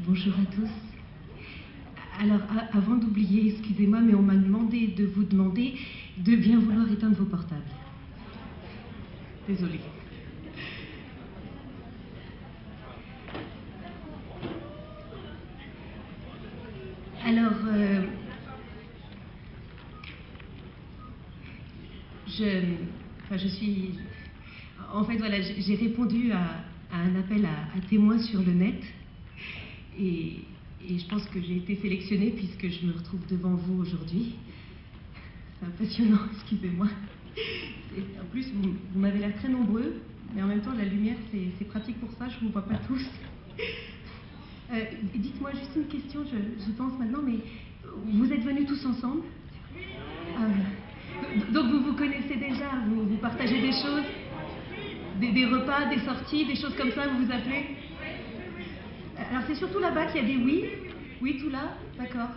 Bonjour à tous. Alors, avant d'oublier, excusez-moi, mais on m'a demandé de vous demander de bien vouloir éteindre vos portables. Désolée. Alors, je suis... En fait, voilà, j'ai répondu à un appel à témoins sur le net. Et je pense que j'ai été sélectionnée puisque je me retrouve devant vous aujourd'hui. C'est impressionnant, excusez-moi. En plus, vous m'avez l'air très nombreux, mais en même temps, la lumière, c'est pratique pour ça, je ne vous vois pas tous. Dites-moi juste une question, je pense maintenant, mais vous êtes venus tous ensemble? Donc vous vous connaissez déjà, vous partagez des choses, des repas, des sorties, des choses comme ça, vous vous appelez? Alors c'est surtout là-bas qu'il y a des oui. Oui, tout là, d'accord.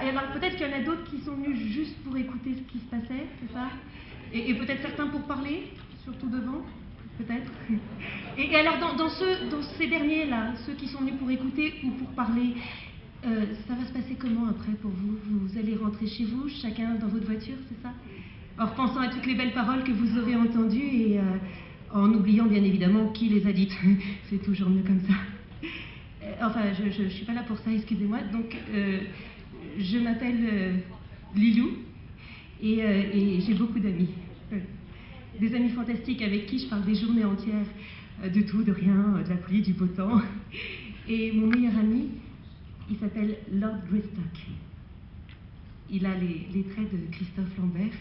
Et alors peut-être qu'il y en a d'autres qui sont venus juste pour écouter ce qui se passait, c'est ça? Et peut-être certains pour parler, surtout devant, peut-être. Et alors dans ces derniers-là, ceux qui sont venus pour écouter ou pour parler, ça va se passer comment après pour vous? Vous allez rentrer chez vous, chacun dans votre voiture, c'est ça? En repensant à toutes les belles paroles que vous aurez entendues et en oubliant bien évidemment qui les a dites. C'est toujours mieux comme ça. Enfin, je ne suis pas là pour ça, excusez-moi. Donc, je m'appelle Lilou et j'ai beaucoup d'amis. Des amis fantastiques avec qui je parle des journées entières de tout, de rien, de la pluie, du beau temps. Et mon meilleur ami, il s'appelle Lord Greystock. Il a les traits de Christophe Lambert.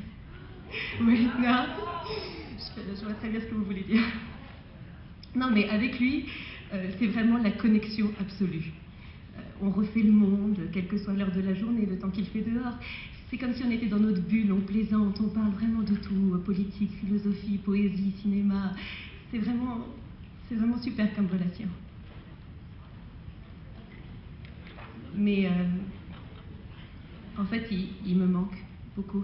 Oui, non, je vois très bien ce que vous voulez dire. Non, mais avec lui, c'est vraiment la connexion absolue. On refait le monde, quelle que soit l'heure de la journée, le temps qu'il fait dehors. C'est comme si on était dans notre bulle, on plaisante, on parle vraiment de tout, politique, philosophie, poésie, cinéma. C'est vraiment super comme relation. Mais en fait, il me manque beaucoup.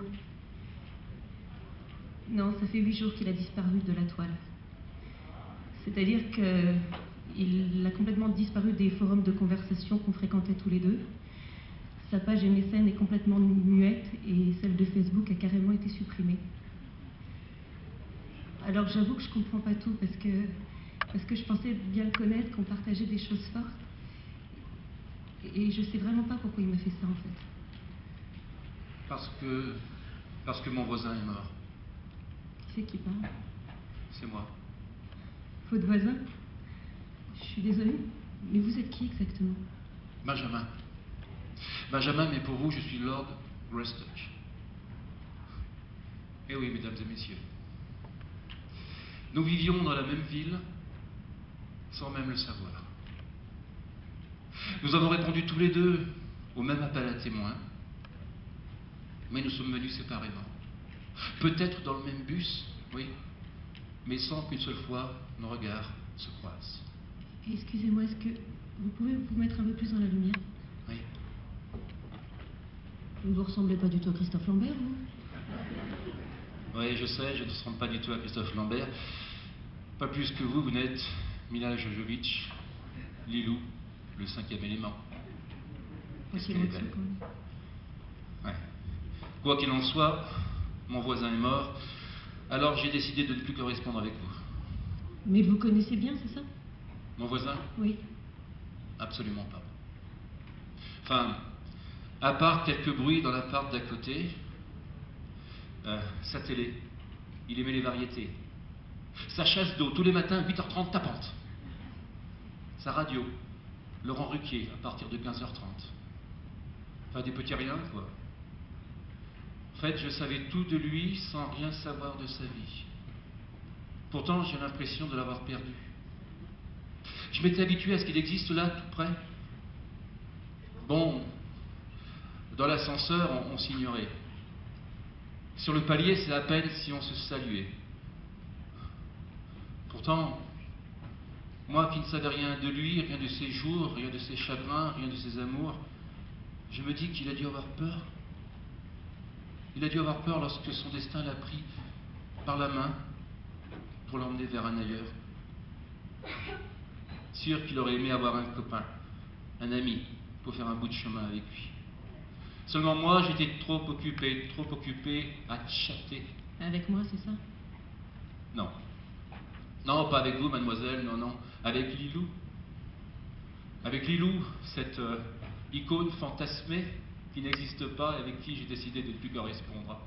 Non, ça fait 8 jours qu'il a disparu de la toile. C'est-à-dire qu'il a complètement disparu des forums de conversation qu'on fréquentait tous les deux. Sa page MSN est complètement muette et celle de Facebook a carrément été supprimée. Alors j'avoue que je comprends pas tout parce que je pensais bien le connaître, qu'on partageait des choses fortes. Et je sais vraiment pas pourquoi il m'a fait ça en fait. Parce que mon voisin est mort. Qui c'est qui parle? C'est moi. Votre voisin? Je suis désolée, mais vous êtes qui exactement? Benjamin. Benjamin, mais pour vous, je suis Lord Greystock. Eh oui, mesdames et messieurs. Nous vivions dans la même ville, sans même le savoir. Nous avons répondu tous les deux au même appel à témoins, mais nous sommes venus séparément. Peut-être dans le même bus, oui, mais sans qu'une seule fois nos regards se croisent. Excusez-moi, est-ce que vous pouvez vous mettre un peu plus dans la lumière? Oui. Vous ne ressemblez pas du tout à Christophe Lambert, vous? Oui, je sais, je ne ressemble pas du tout à Christophe Lambert. Pas plus que vous n'êtes Mila Jovovich, Lilou, le 5e élément. Qu'est-ce qu'elle est belle. Ouais. Quoi qu'il en soit, mon voisin est mort, alors j'ai décidé de ne plus correspondre avec vous. Mais vous connaissez bien, c'est ça? Mon voisin? Oui. Absolument pas. Enfin, à part quelques bruits dans l'appart d'à côté, sa télé, il aimait les variétés. Sa chasse d'eau, tous les matins, 8h30 tapante. Sa radio, Laurent Ruquier, à partir de 15h30. Enfin, des petits riens, quoi. En fait, je savais tout de lui sans rien savoir de sa vie. Pourtant, j'ai l'impression de l'avoir perdu. Je m'étais habitué à ce qu'il existe là, tout près. Bon, dans l'ascenseur, on s'ignorait. Sur le palier, c'est à peine si on se saluait. Pourtant, moi qui ne savais rien de lui, rien de ses jours, rien de ses chagrins, rien de ses amours, je me dis qu'il a dû avoir peur. Il a dû avoir peur lorsque son destin l'a pris par la main pour l'emmener vers un ailleurs. Sûr qu'il aurait aimé avoir un copain, un ami, pour faire un bout de chemin avec lui. Seulement moi, j'étais trop occupé à chatter. Avec moi, c'est ça? Non. Non, pas avec vous, mademoiselle, non, non. Avec Lilou. Avec Lilou, cette icône fantasmée qui n'existe pas et avec qui j'ai décidé de ne plus correspondre.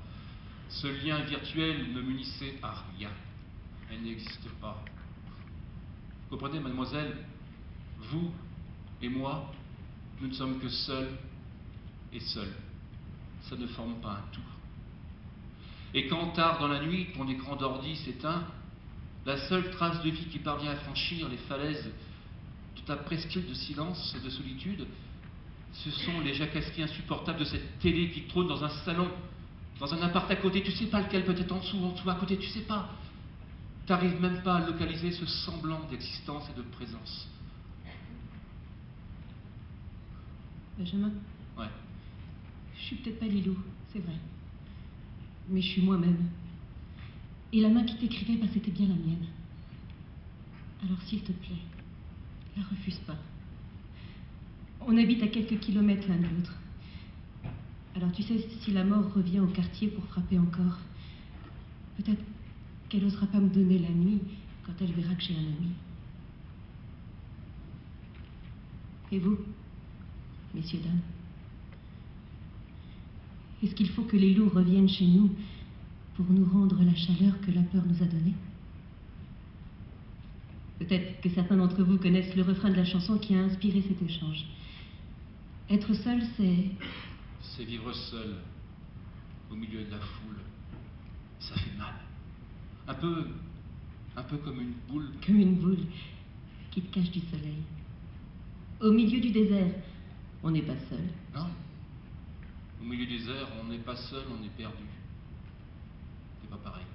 Ce lien virtuel ne m'unissait à rien. Elle n'existe pas. Vous comprenez, mademoiselle, vous et moi, nous ne sommes que seuls et seuls. Ça ne forme pas un tout. Et quand tard dans la nuit, ton écran d'ordi s'éteint, la seule trace de vie qui parvient à franchir les falaises de ta presqu'île de silence et de solitude, ce sont les jacasseries insupportables de cette télé qui trône dans un salon, dans un appart à côté, tu sais pas lequel, peut-être en dessous, à côté, tu sais pas. T'arrives même pas à localiser ce semblant d'existence et de présence. Benjamin? Ouais. Je suis peut-être pas Lilou, c'est vrai. Mais je suis moi-même. Et la main qui t'écrivait, bah, c'était bien la mienne. Alors s'il te plaît, la refuse pas. On habite à quelques kilomètres l'un de l'autre. Alors tu sais, si la mort revient au quartier pour frapper encore, peut-être qu'elle n'osera pas me donner la nuit quand elle verra que j'ai un ami. Et vous, messieurs, dames, est-ce qu'il faut que les loups reviennent chez nous pour nous rendre la chaleur que la peur nous a donnée? Peut-être que certains d'entre vous connaissent le refrain de la chanson qui a inspiré cet échange. Être seul, c'est... C'est vivre seul, au milieu de la foule. Ça fait mal. Un peu comme une boule. Comme une boule qui te cache du soleil. Au milieu du désert, on n'est pas seul. Non. Au milieu du désert, on n'est pas seul, on est perdu. C'est pas pareil.